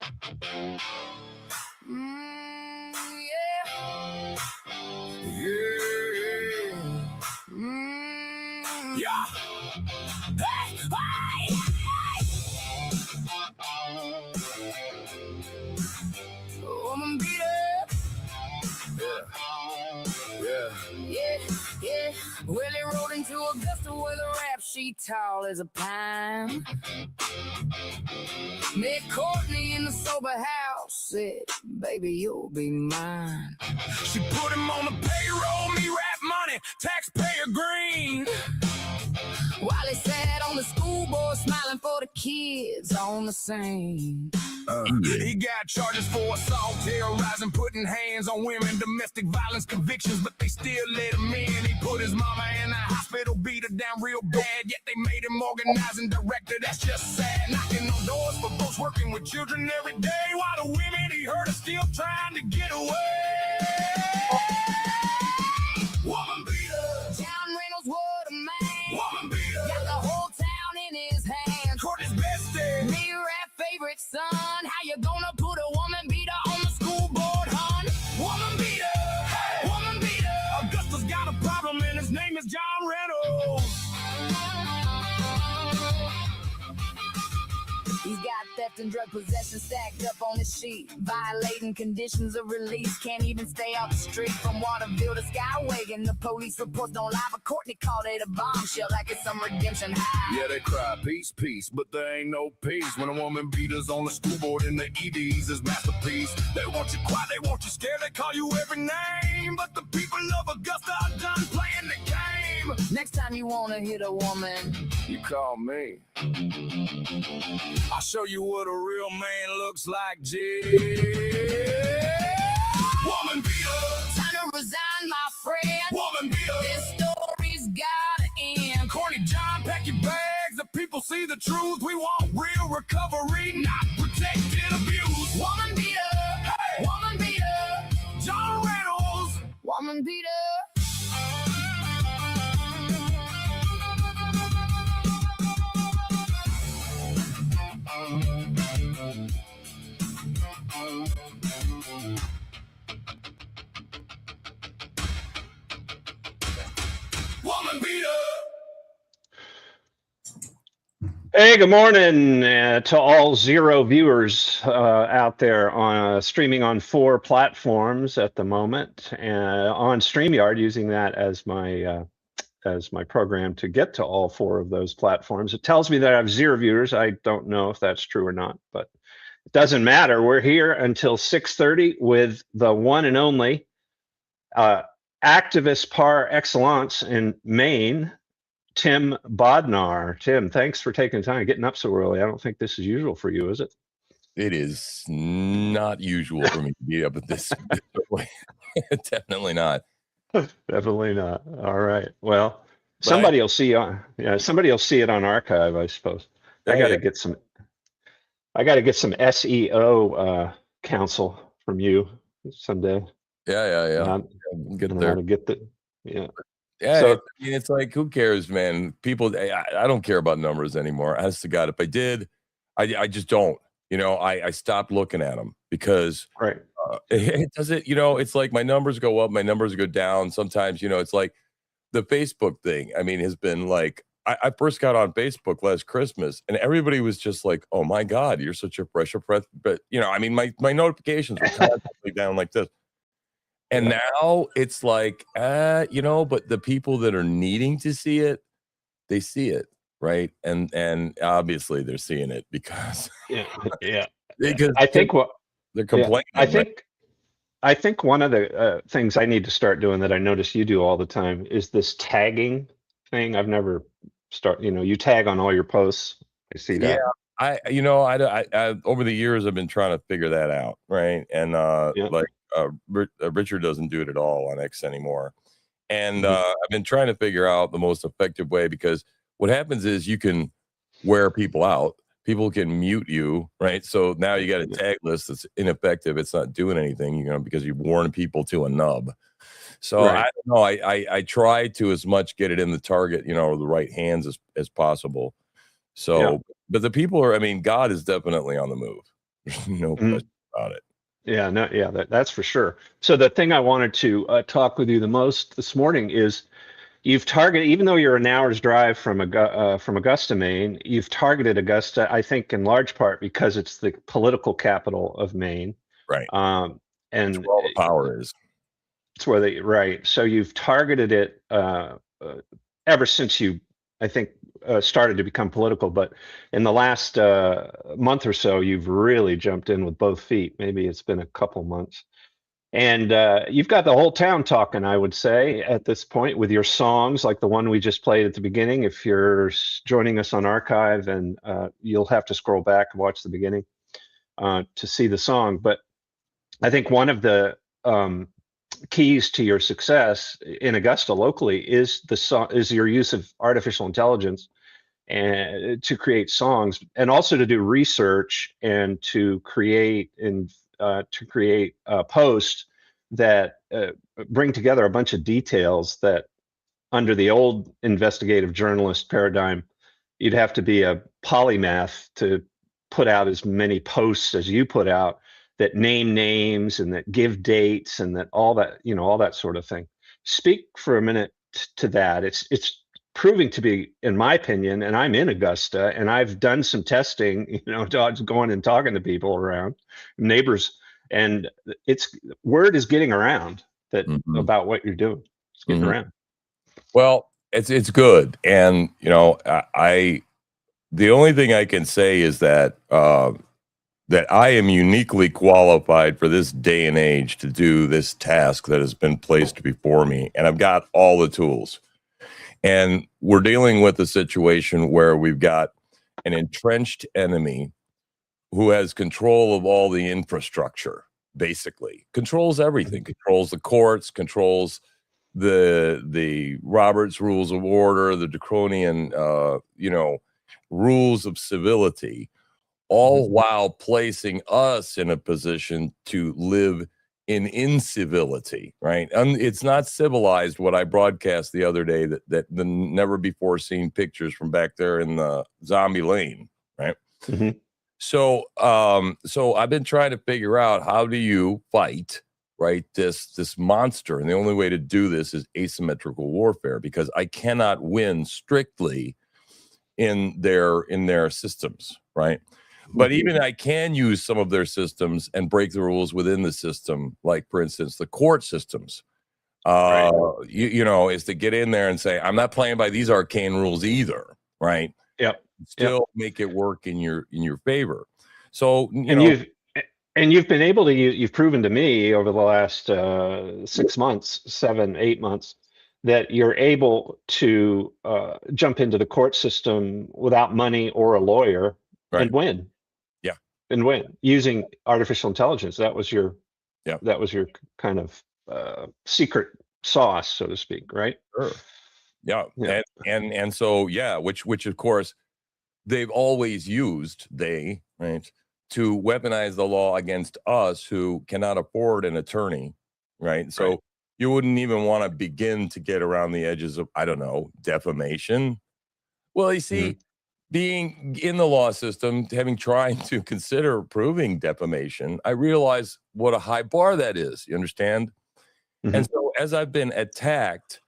Yeah. Yeah. Yeah. Hey, hey, hey. Woman beat up. Yeah. Well, he rode into Augusta with a rap sheet tall as a pine. Met Courtney in the sober house, said, baby, you'll be mine. She put him on the payroll, me rap money, taxpayer green. While he sat on the school board smiling for the kids on the scene. He got charges for assault, terrorizing, putting hands on women, domestic violence convictions, but they still let him in. He put his mama in the hospital, beat her down real bad, yet they made him organizing director. That's just sad. Knocking on doors for folks working with children every day, while the women he hurt are still trying to get away. Woman beater. John Reynolds, what a man. Woman beater. Got the whole town in his hands. Courtney's bestie. Me rap favorite son. How you gonna put a woman beater on the school board, hon? Woman beater. Hey. Woman beater. Augusta's got a problem and his name is John Reynolds. He's got theft and drug possession stacked up on his sheet. Violating conditions of release. Can't even stay off the street. From Waterville to Skyway. The police reports don't lie, but Courtney called it a bombshell like it's some redemption high. Yeah, they cry peace, peace, but there ain't no peace when a woman beaters on the school board in the EDs is masterpiece. They want you quiet, they want you scared, they call you every name. But the people of Augusta are done playing the game. Next time you wanna hit a woman, you call me. I'll show you what a real man looks like, G. Woman beater. Time to resign, my friend. Woman beater. This story's gotta end. Courtney John, pack your bags. The people see the truth. We want real recovery, not protected abuse. Woman beater. Hey. Woman beater. John Reynolds. Woman beater. Woman beater. Hey, good morning to all zero viewers out there on streaming on 4 platforms at the moment, on StreamYard, using that as my program to get to all 4 of those platforms. It tells me that I have 0 viewers. I don't know if that's true or not, but it doesn't matter. We're here until 6:30 with the one and only activist par excellence in Maine, Tim Bodnar. Tim, thanks for taking time, getting up so early. I don't think this is usual for you, is it? It is not usual for me to be up at this early. Definitely not. Definitely not. All right. Well, somebody will see somebody will see it on archive, I suppose. I got to get some SEO counsel from you someday. Yeah. Get there. Yeah. So, I mean, it's like, who cares, man? People, I don't care about numbers anymore. As to God, if I did, I just don't. You know, I stopped looking at them because it doesn't. You know, it's like my numbers go up, my numbers go down. Sometimes, you know, it's like the Facebook thing. I mean, has been like, I first got on Facebook last Christmas, and everybody was just like, "Oh my God, you're such a pressure breath." But you know, I mean, my notifications were constantly down like this. And now it's like, you know, but the people that are needing to see it, they see it, right? And obviously they're seeing it because because I think they're complaining. I think one of the things I need to start doing that I notice you do all the time is this tagging thing. I've never you tag on all your posts. I see that. Yeah, I over the years I've been trying to figure that out, right? And Richard doesn't do it at all on X anymore. And I've been trying to figure out the most effective way, because what happens is you can wear people out. People can mute you, right? So now you got a tag list that's ineffective. It's not doing anything, you know, because you've worn people to a nub. So I don't know. I try to as much get it in the target, you know, or the right hands as possible. So, but the people are, I mean, God is definitely on the move. There's no question about it. Yeah, no, yeah, that's for sure. So the thing I wanted to talk with you the most this morning is you've targeted, even though you're an hour's drive from Augusta, Maine, you've targeted Augusta, I think, in large part because it's the political capital of Maine. Right. And That's where all the power is. It's where they, right. So you've targeted it ever since you, I think, started to become political. But in the last month or so, you've really jumped in with both feet. Maybe it's been a couple months. And you've got the whole town talking, I would say, at this point with your songs, like the one we just played at the beginning. If you're joining us on archive, and you'll have to scroll back and watch the beginning to see the song. But I think one of the keys to your success in Augusta locally is your use of artificial intelligence and to create songs, and also to do research and to create posts that bring together a bunch of details that under the old investigative journalist paradigm, you'd have to be a polymath to put out as many posts as you put out that name names and that give dates and that all that sort of thing. Speak for a minute to that. It's proving to be, in my opinion, and I'm in Augusta and I've done some testing, going and talking to people around, neighbors, and word is getting around that about what you're doing. It's getting around. Well, it's good. And, the only thing I can say is that that I am uniquely qualified for this day and age to do this task that has been placed before me. And I've got all the tools. And we're dealing with a situation where we've got an entrenched enemy who has control of all the infrastructure, basically. Controls everything. Controls the courts, controls the Robert's Rules of Order, the draconian, rules of civility, all while placing us in a position to live in incivility, right? It's not civilized what I broadcast the other day, that the never before seen pictures from back there in the zombie lane, right? So I've been trying to figure out, how do you fight, right, this monster? And the only way to do this is asymmetrical warfare, because I cannot win strictly in their systems, right? But even I can use some of their systems and break the rules within the system, like, for instance, the court systems. Is to get in there and say, I'm not playing by these arcane rules either, right? Yep. Still make it work in your favor. So you've been able to you've proven to me over the last 6 months, 7-8 months, that you're able to jump into the court system without money or a lawyer and win. Yeah. And win using artificial intelligence. That was your kind of secret sauce, so to speak, right? Sure. Yeah. And so, which of course they've always used, to weaponize the law against us who cannot afford an attorney, right? So you wouldn't even want to begin to get around the edges of, I don't know, defamation. Well, you see, being in the law system, trying to consider proving defamation, I realize what a high bar that is. You understand? And so as I've been attacked,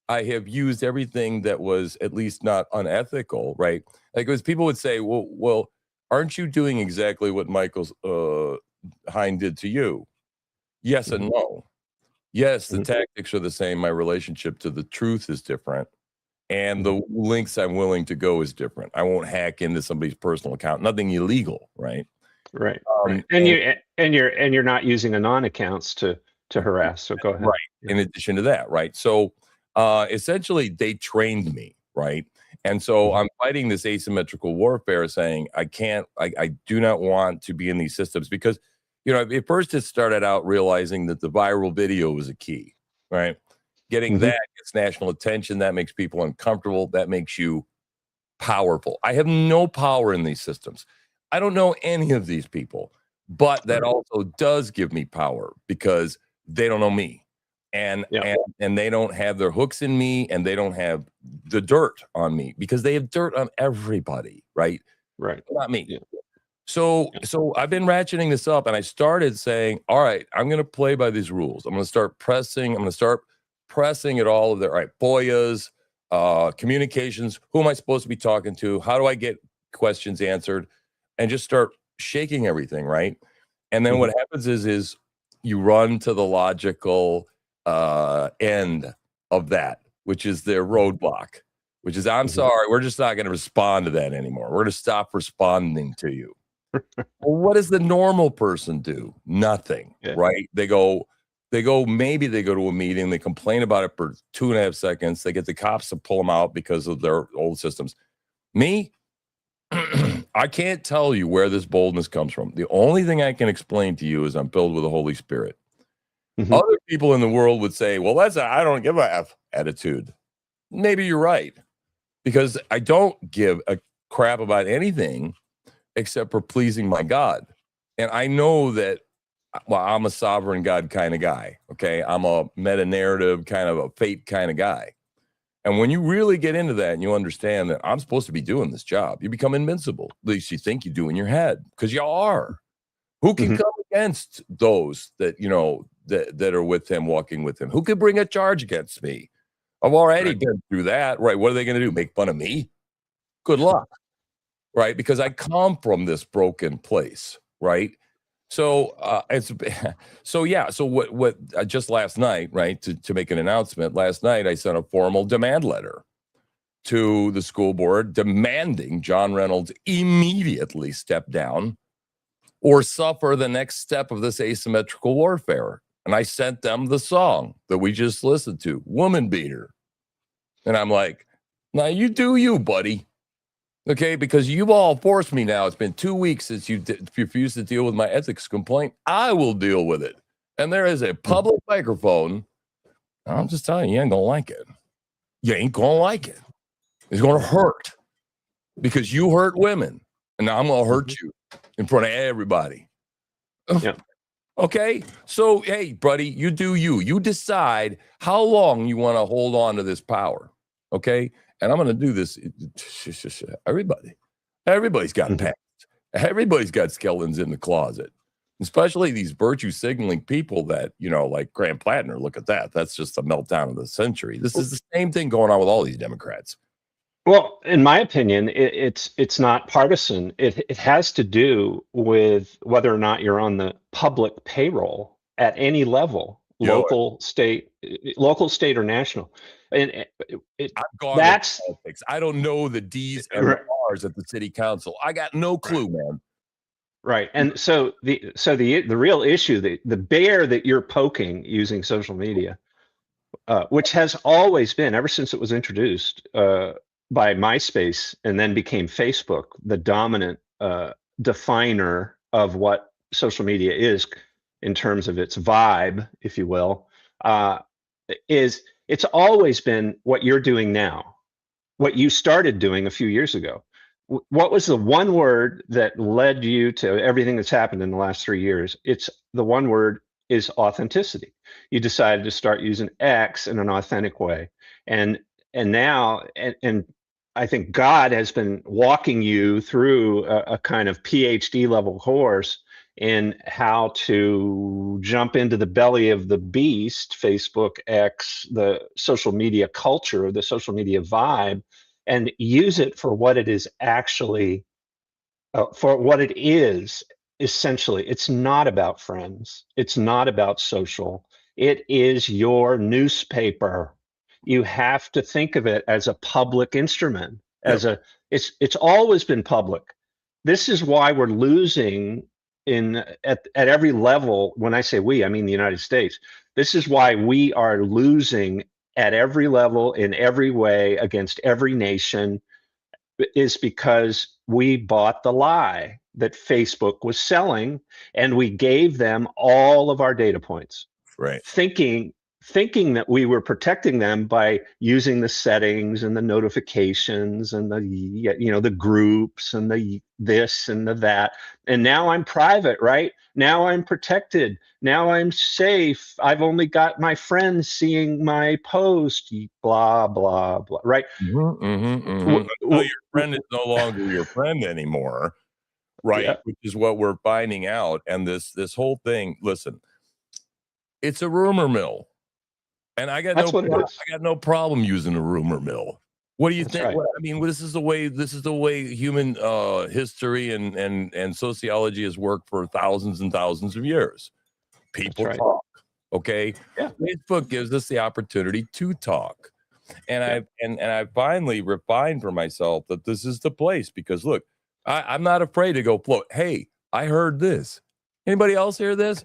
I have used everything that was at least not unethical, right? Like, because people would say, well, aren't you doing exactly what Michael Hine did to you? Yes and no. Yes, the tactics are the same. My relationship to the truth is different. And the links I'm willing to go is different. I won't hack into somebody's personal account. Nothing illegal, right? Right. And you're not using anon accounts to harass. So go ahead. Right. In addition to that, right? So essentially, they trained me, right? And so I'm fighting this asymmetrical warfare, saying I do not want to be in these systems, because at first it started out realizing that the viral video was a key, right? Getting that gets national attention. That makes people uncomfortable. That makes you powerful. I have no power in these systems. I don't know any of these people, but that also does give me power, because they don't know me, and they don't have their hooks in me, and they don't have the dirt on me, because they have dirt on everybody, right? Right. Not me. So I've been ratcheting this up, and I started saying, all right, I'm going to play by these rules. I'm going to start pressing at all of their, all right, FOIAs, communications. Who am I supposed to be talking to? How do I get questions answered? And just start shaking everything, right? And then what happens is you run to the logical end of that, which is their roadblock, which is, I'm sorry, we're just not going to respond to that anymore. We're going to stop responding to you. Well, what does the normal person do? Nothing, right? They go, maybe they go to a meeting, they complain about it for 2.5 seconds. They get the cops to pull them out because of their old systems. Me, I can't tell you where this boldness comes from. The only thing I can explain to you is I'm filled with the Holy Spirit. Other people in the world would say, well, that's I don't give a F attitude. Maybe you're right, because I don't give a crap about anything except for pleasing my God. And I know that, well, I'm a sovereign God kind of guy, okay? I'm a meta-narrative kind of a fate kind of guy. And when you really get into that and you understand that I'm supposed to be doing this job, you become invincible. At least you think you do in your head, because you are. Who can come against those that, you know, that are with him, walking with him? Who could bring a charge against me? I've already been through that, right? What are they going to do? Make fun of me? Good luck. Right, because I come from this broken place, right? So so what just last night, right, to make an announcement, last night I sent a formal demand letter to the school board demanding John Reynolds immediately step down or suffer the next step of this asymmetrical warfare. And I sent them the song that we just listened to, Woman Beater. And I'm like, now you do you, buddy. Okay, because you've all forced me now. It's been 2 weeks since you refused to deal with my ethics complaint. I will deal with it. And there is a public microphone. I'm just telling you, you ain't going to like it. You ain't going to like it. It's going to hurt because you hurt women. And now I'm going to hurt you in front of everybody. Yeah. Okay, so, hey, buddy, you do you. You decide how long you want to hold on to this power. Okay? And I'm going to do this. Everybody's got past. Everybody's got skeletons in the closet, especially these virtue signaling people that, you know, like Graham Plattner. Look at that. That's just a meltdown of the century. This is the same thing going on with all these Democrats. Well, in my opinion, it's not partisan. It has to do with whether or not you're on the public payroll at any level, local, state, or national. And I've gone that's with politics. I don't know the D's and the R's at the city council. I got no clue, man. Right. And so the real issue, the bear that you're poking using social media, which has always been, ever since it was introduced by MySpace and then became Facebook, the dominant definer of what social media is in terms of its vibe, if you will, is it's always been what you're doing now, what you started doing a few years ago. What was the one word that led you to everything that's happened in the last 3 years? It's the one word is authenticity. You decided to start using X in an authentic way. And now, and I think God has been walking you through a kind of PhD level course in how to jump into the belly of the beast, Facebook, X, the social media culture, the social media vibe, and use it for what it is actually, for what it is essentially. It's not about friends. It's not about social. It is your newspaper. You have to think of it as a public instrument, as it's always been public. This is why we're losing at every level. When I say we, I mean the United States. This is why we are losing at every level, in every way, against every nation, is because we bought the lie that Facebook was selling, and we gave them all of our data points, right? Thinking that we were protecting them by using the settings and the notifications and the groups and the this and the that. And now I'm private, right? Now I'm protected. Now I'm safe. I've only got my friends seeing my post, blah, blah, blah, right? Your friend is no longer your friend anymore. right? Yeah. Which is what we're finding out. And this whole thing, listen, it's a rumor mill. And I got That's what it is. no problem using a rumor mill. What do you That's think? right. I mean, this is the way human history and sociology has worked for thousands and thousands of years. People right. talk. Okay. Yeah. Facebook gives us the opportunity to talk. And I finally refined for myself that this is the place, because look, I'm not afraid to go float. Hey, I heard this. Anybody else hear this?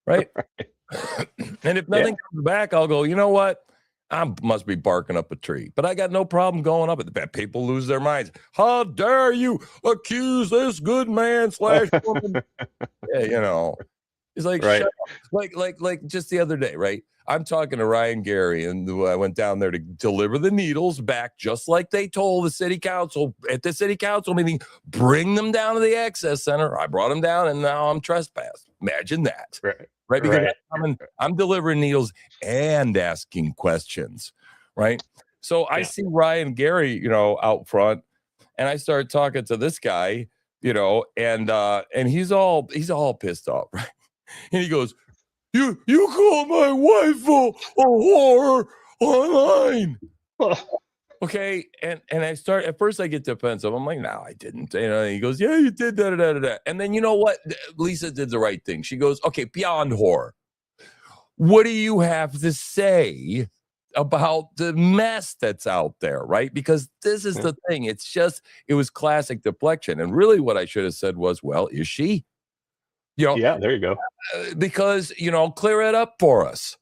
Right. And if nothing comes back, I'll go, you know what? I must be barking up a tree, but I got no problem going up it. People lose their minds. How dare you accuse this good man / woman? Yeah, you know, he's like, Right. shut up. Like just the other day, right? I'm talking to Ryan Gary, and I went down there to deliver the needles back, just like they told the city council at the city council meeting, bring them down to the access center. I brought them down, and now I'm trespassed. Imagine that. Right. Because I'm delivering needles and asking questions. Right. So I see Ryan Gary, you know, out front, and I start talking to this guy, you know, and he's all pissed off. Right. And he goes, You called my wife a whore online. Okay. And I start, at first I get defensive. I'm like, no, I didn't. You know, he goes, yeah, you did that. And then you know what? Lisa did the right thing. She goes, okay, beyond whore, what do you have to say about the mess that's out there? Right? Because this is the thing. It's just, it was classic deflection. And really what I should have said was, well, is she? You know, yeah, there you go. Because, you know, clear it up for us.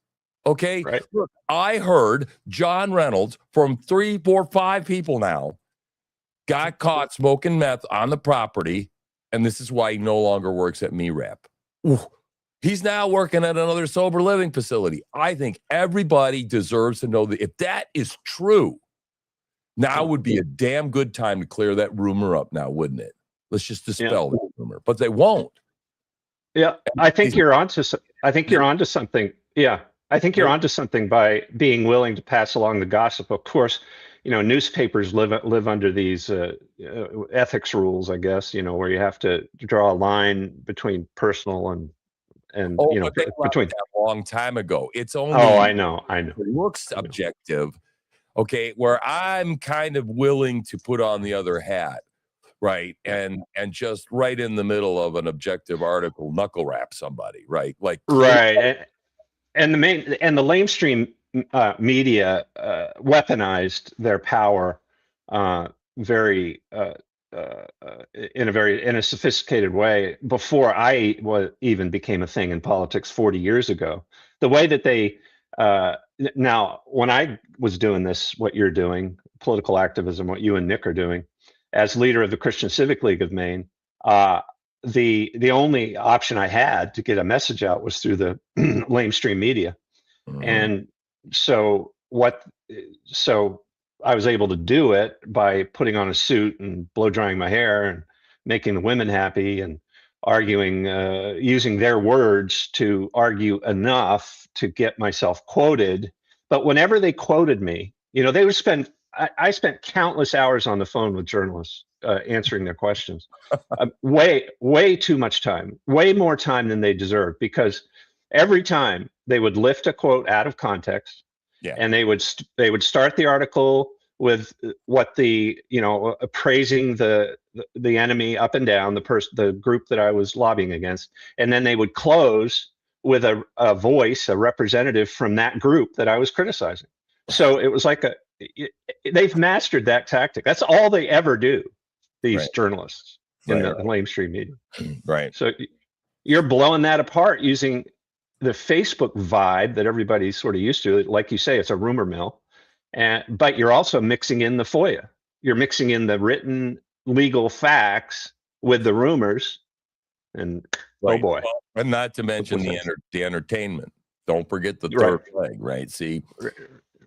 Okay. Right. Look, I heard John Reynolds from 3, 4, 5 people now got caught smoking meth on the property. And this is why he no longer works at MeRep. He's now working at another sober living facility. I think everybody deserves to know that if that is true, now would be a damn good time to clear that rumor up now, wouldn't it? Let's just dispel that rumor, but they won't. Yeah, I think you're onto something. Yeah, I think you're onto something by being willing to pass along the gossip. Of course, you know, newspapers live under these ethics rules, I guess, you know, where you have to draw a line between personal and you know, between that a long time ago. It's only I know. Looks objective. Okay, where I'm kind of willing to put on the other hat. Right. And just right in the middle of an objective article, knuckle rap somebody, right? Like, right. And the lamestream media weaponized their power very in a sophisticated way before I even became a thing in politics 40 years ago. The way that they now, when I was doing this, what you're doing, political activism, what you and Nick are doing, as leader of the Christian Civic League of Maine, the only option I had to get a message out was through the lamestream media. And so I was able to do it by putting on a suit and blow drying my hair and making the women happy and arguing, using their words to argue enough to get myself quoted. But whenever they quoted me, you know, they would spend, I spent countless hours on the phone with journalists answering their questions. Way too much time, way more time than they deserve, because every time they would lift a quote out of context, and they would start the article with what the, you know, praising the enemy up and down, the group that I was lobbying against, and then they would close with a voice, a representative from that group that I was criticizing. So it was like they've mastered that tactic. That's all they ever do, these journalists in the lamestream media. Right. So you're blowing that apart using the Facebook vibe that everybody's sort of used to. Like you say, it's a rumor mill, but you're also mixing in the FOIA. You're mixing in the written legal facts with the rumors, and oh boy. Well, and not to mention the entertainment. Don't forget the third leg, right? See,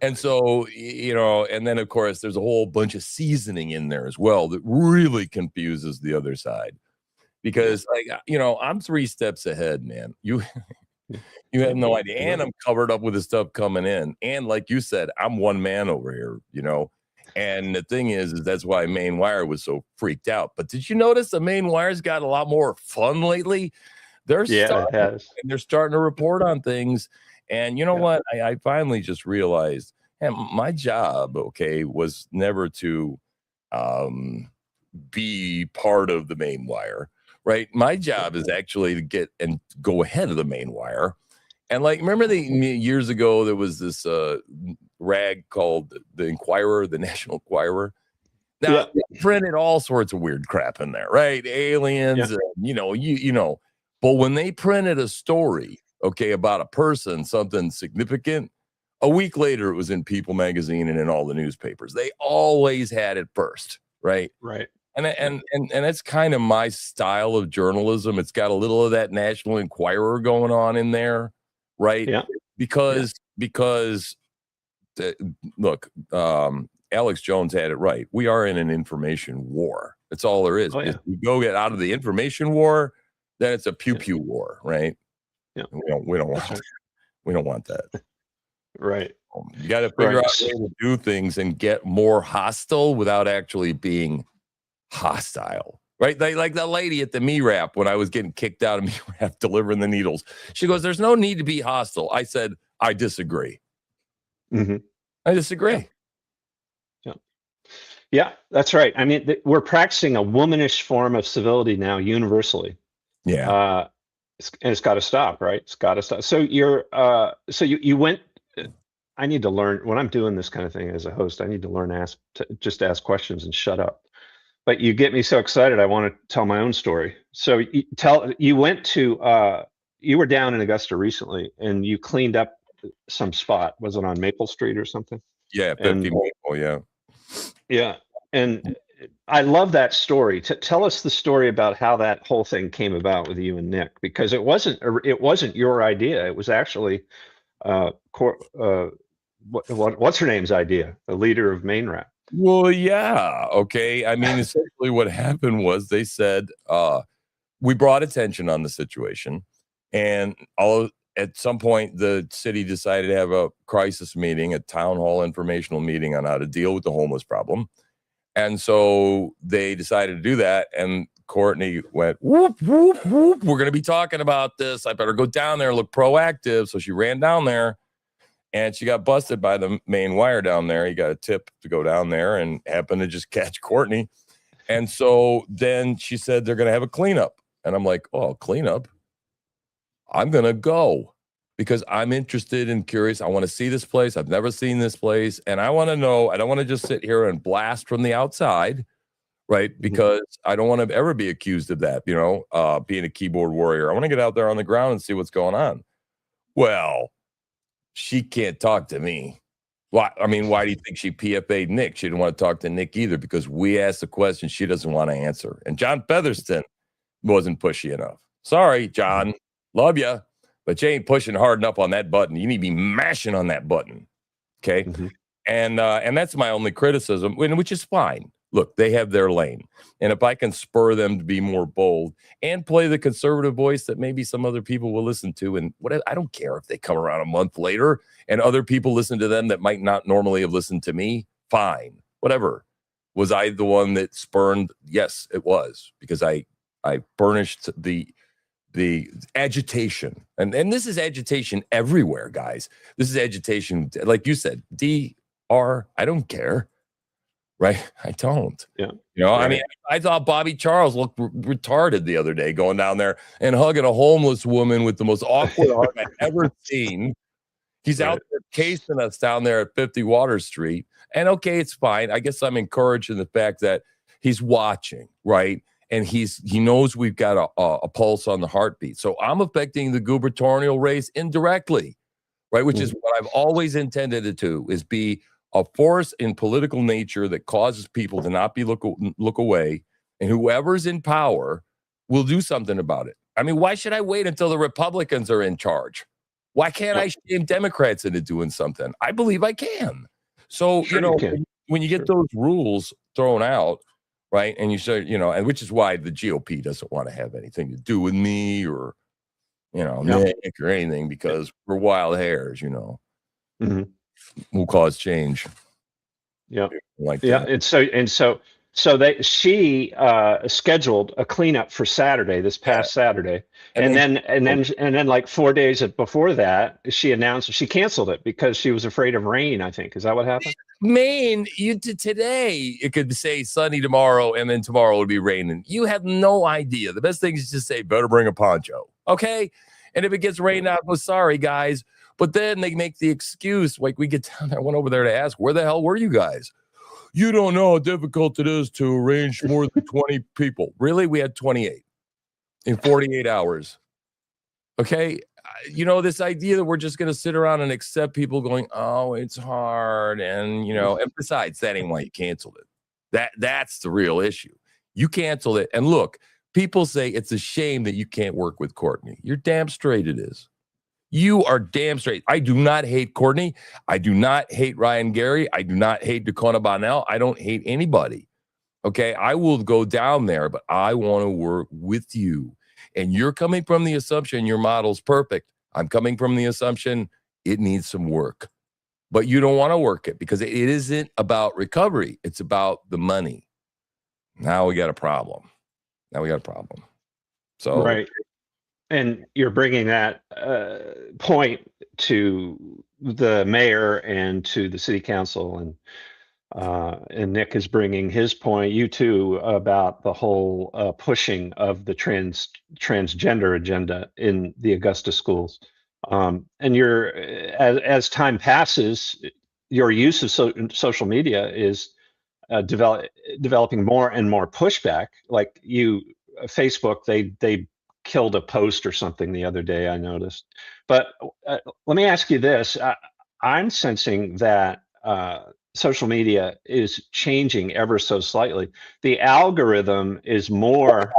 and so, you know, and then of course there's a whole bunch of seasoning in there as well that really confuses the other side, because, like, you know, I'm 3 steps ahead, man. You have no idea. And I'm covered up with the stuff coming in. And like you said, I'm one man over here, you know. And the thing is that's why Main Wire was so freaked out. But did you notice the Main Wire's got a lot more fun lately? They're it has. starting to report on things. And you know what? I finally just realized, and my job, okay, was never to be part of the Main Wire, right? My job is actually to get and go ahead of the Main Wire. And like, remember years ago, there was this rag called the Inquirer, the National Enquirer. Now, they printed all sorts of weird crap in there, right? Aliens, you know. But when they printed a story, okay, about a person, something significant, a week later, it was in People magazine and in all the newspapers. They always had it first, right? Right. And that's kind of my style of journalism. It's got a little of that National Enquirer going on in there, right? Yeah. Because look, Alex Jones had it right. We are in an information war. That's all there is. If we go get out of the information war, then it's a pew war, right? Yeah. We don't want we don't want that. Right. You got to figure out a way to do things and get more hostile without actually being hostile, right? Like the lady at the MeWrap when I was getting kicked out of MeWrap delivering the needles. She goes, "There's no need to be hostile." I said, "I disagree." I disagree. Yeah, that's right. I mean, we're practicing a womanish form of civility now, universally. Yeah. And it's got to stop, right? It's got to stop. So you went. I need to learn when I'm doing this kind of thing as a host. I need to learn just ask questions and shut up. But you get me so excited. I want to tell my own story. So you went to you were down in Augusta recently, and you cleaned up some spot. Was it on Maple Street or something? Yeah, 50 Maple. Yeah. Yeah, and I love that story. Tell us the story about how that whole thing came about with you and Nick, because it wasn't your idea. It was actually what's her name's idea, the leader of Main Rap. Well, yeah. Okay. I mean, essentially what happened was they said we brought attention on the situation, and at some point the city decided to have a crisis meeting, a town hall informational meeting on how to deal with the homeless problem. And so they decided to do that. And Courtney went, whoop, whoop, whoop. We're going to be talking about this. I better go down there and look proactive. So she ran down there, and she got busted by the Main Wire down there. He got a tip to go down there and happened to just catch Courtney. And so then she said they're going to have a cleanup. And I'm like, oh, cleanup? I'm going to go because I'm interested and curious. I want to see this place. I've never seen this place. And I want to know, I don't want to just sit here and blast from the outside, right? Because I don't want to ever be accused of that, being a keyboard warrior. I want to get out there on the ground and see what's going on. Well, she can't talk to me. Why? I mean, why do you think she PFA'd Nick? She didn't want to talk to Nick either because we asked the question she doesn't want to answer. And John Featherston wasn't pushy enough. Sorry, John. Love you, but you ain't pushing hard enough on that button. You need to be mashing on that button, okay? And that's my only criticism, which is fine. Look, they have their lane, and if I can spur them to be more bold and play the conservative voice that maybe some other people will listen to, and I don't care if they come around a month later and other people listen to them that might not normally have listened to me. Fine, whatever. Was I the one that spurned? Yes, it was, because I furnished the agitation, and this is agitation everywhere, guys. This is agitation, like you said, I don't care, right? I don't. Yeah. Right. I mean, I thought Bobby Charles looked retarded the other day going down there and hugging a homeless woman with the most awkward hug I've ever seen. He's out there casing us down there at 50 Water Street, and okay, it's fine. I guess I'm encouraged in the fact that he's watching, right? And he knows we've got a pulse on the heartbeat. So I'm affecting the gubernatorial race indirectly, right? Which is what I've always intended to do, is be a force in political nature that causes people to not be look away. And whoever's in power will do something about it. I mean, why should I wait until the Republicans are in charge? Why can't I shame Democrats into doing something? I believe I can. So, when you get those rules thrown out, right, and you say, and which is why the GOP doesn't want to have anything to do with me or, Nick or anything, because we're wild hares, we'll cause change. Yeah. Like Yeah. that. And she scheduled a cleanup for Saturday, this Yeah. past Saturday. And And then like 4 days before that, she announced she canceled it because she was afraid of rain, I think. Is that what happened? Maine, today it could say sunny tomorrow, and then tomorrow would be raining. You have no idea. The best thing is just say, better bring a poncho. Okay. And if it gets rained out, well, sorry, guys. But then they make the excuse, like we get down there. I went over there to ask, where the hell were you guys? You don't know how difficult it is to arrange more than 20 people. Really? We had 28 in 48 hours. Okay. This idea that we're just going to sit around and accept people going, oh, it's hard. And, and besides, that ain't why you canceled it. That's the real issue. You canceled it. And look, people say it's a shame that you can't work with Courtney. You're damn straight it is. You are damn straight. I do not hate Courtney. I do not hate Ryan Gary. I do not hate Dakota Bonnell. I don't hate anybody. Okay. I will go down there, but I want to work with you. And you're coming from the assumption your model's perfect. I'm coming from the assumption it needs some work. But you don't want to work it because it isn't about recovery. It's about the money. Now we got a problem. So right. And you're bringing that point to the mayor and to the city council, and Nick is bringing his point. You too, about the whole pushing of the transgender agenda in the Augusta schools. And as time passes, your use of social media is developing more and more pushback. Like Facebook, they killed a post or something the other day, I noticed. But let me ask you this. I'm sensing that social media is changing ever so slightly. The algorithm is more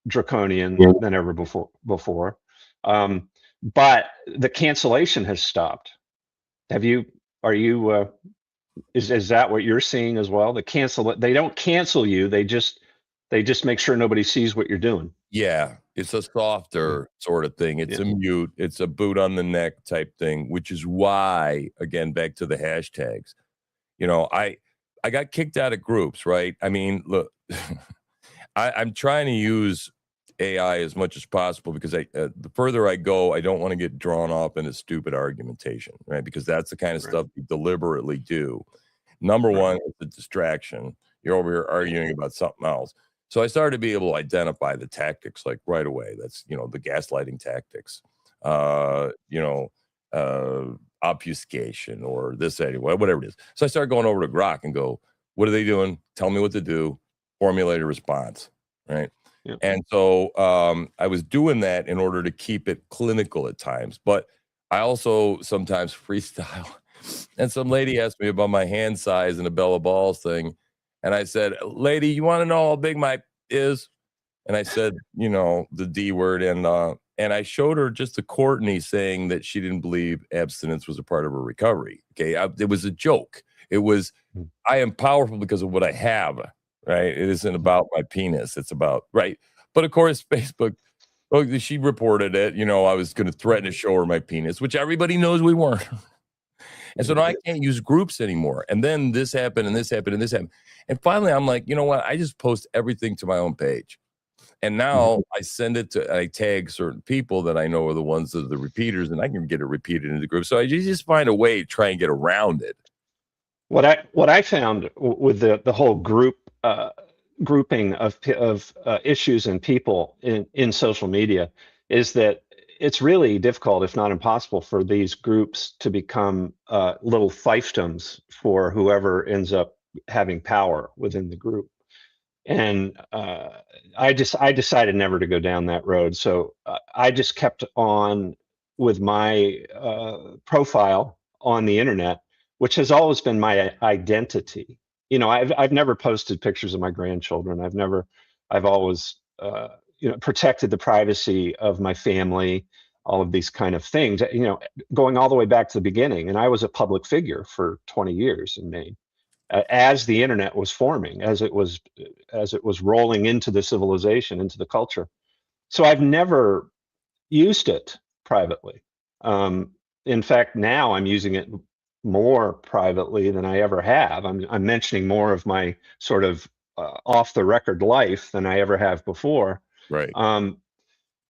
draconian than ever before. But the cancellation has stopped. Is that what you're seeing as well? They don't cancel you. They just make sure nobody sees what you're doing. yeah, it's a softer sort of thing. It's a mute. It's a boot on the neck type thing, which is why, again, back to the hashtags. I got kicked out of groups, right? I mean, look, I'm trying to use AI as much as possible because the further I go, I don't want to get drawn off into stupid argumentation, right? Because that's the kind of stuff you deliberately do. Number one is the distraction. You're over here arguing about something else. So I started to be able to identify the tactics like right away. That's, the gaslighting tactics, obfuscation or this anyway, whatever it is. So I started going over to Grok and go, what are they doing? Tell me what to do. Formulate a response, right? Yep. And so I was doing that in order to keep it clinical at times, but I also sometimes freestyle. And some lady asked me about my hand size and a Bella Balls thing. And I said, lady, you want to know how big my is? And I said, the D word. And I showed her just the Courtney saying that she didn't believe abstinence was a part of her recovery. Okay. It was a joke. It was, I am powerful because of what I have, right? It isn't about my penis. It's about, right. But of course, Facebook, she reported it. I was going to threaten to show her my penis, which everybody knows we weren't. And so now I can't use groups anymore. And then this happened and this happened and this happened. And finally, I'm like, you know what? I just post everything to my own page. And now I send it I tag certain people that I know are the ones that are the repeaters, and I can get it repeated in the group. So I just find a way to try and get around it. What I found with the whole grouping of issues and people in social media is that it's really difficult, if not impossible, for these groups to become little fiefdoms for whoever ends up having power within the group. And I decided never to go down that road. So I just kept on with my profile on the internet, which has always been my identity. I've never posted pictures of my grandchildren. I've always protected the privacy of my family, all of these kind of things, going all the way back to the beginning. And I was a public figure for 20 years in Maine, as the internet was forming, as it was rolling into the civilization, into the culture. So I've never used it privately. In fact, now I'm using it more privately than I ever have. I'm mentioning more of my sort of off the record life than I ever have before. Right.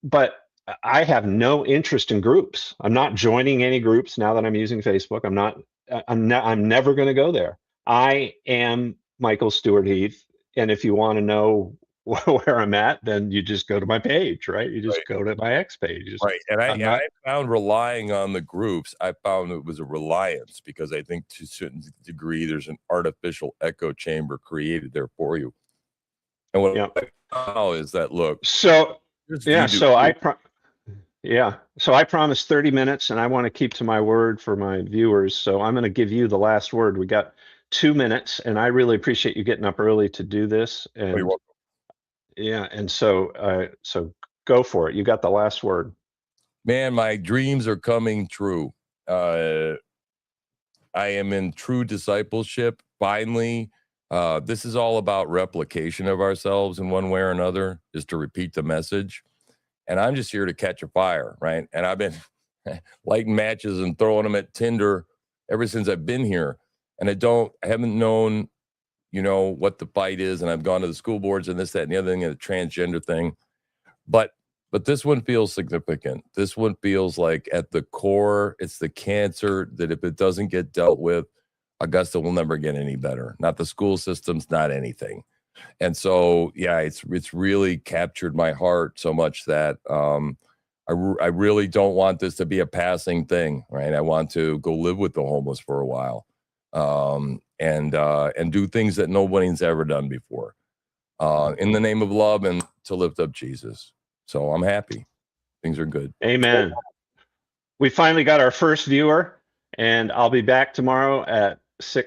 But I have no interest in groups. I'm not joining any groups now that I'm using Facebook. I'm never going to go there. I am Michael Stewart Heath. And if you want to know where I'm at, then you just go to my page, right? You just go to my X page. Right. And I found relying on the groups, I found it was a reliance, because I think to a certain degree, there's an artificial echo chamber created there for you. And what I know is that, look. So, yeah, so I promised 30 minutes, and I want to keep to my word for my viewers. So I'm going to give you the last word. We got 2 minutes, and I really appreciate you getting up early to do this. And you're welcome. Yeah, and so go for it. You got the last word. Man, my dreams are coming true. I am in true discipleship. Finally, this is all about replication of ourselves in one way or another, is to repeat the message. And I'm just here to catch a fire, right? And I've been lighting matches and throwing them at Tinder ever since I've been here. And I haven't known, what the fight is. And I've gone to the school boards and this, that, and the other thing, and the transgender thing. But this one feels significant. This one feels like at the core, it's the cancer that if it doesn't get dealt with, Augusta will never get any better. Not the school systems, not anything. And so, yeah, it's really captured my heart so much that I really don't want this to be a passing thing, right? I want to go live with the homeless for a while, and do things that nobody's ever done before, in the name of love and to lift up Jesus. So I'm happy. Things are good. Amen. We finally got our first viewer, and I'll be back tomorrow at 6.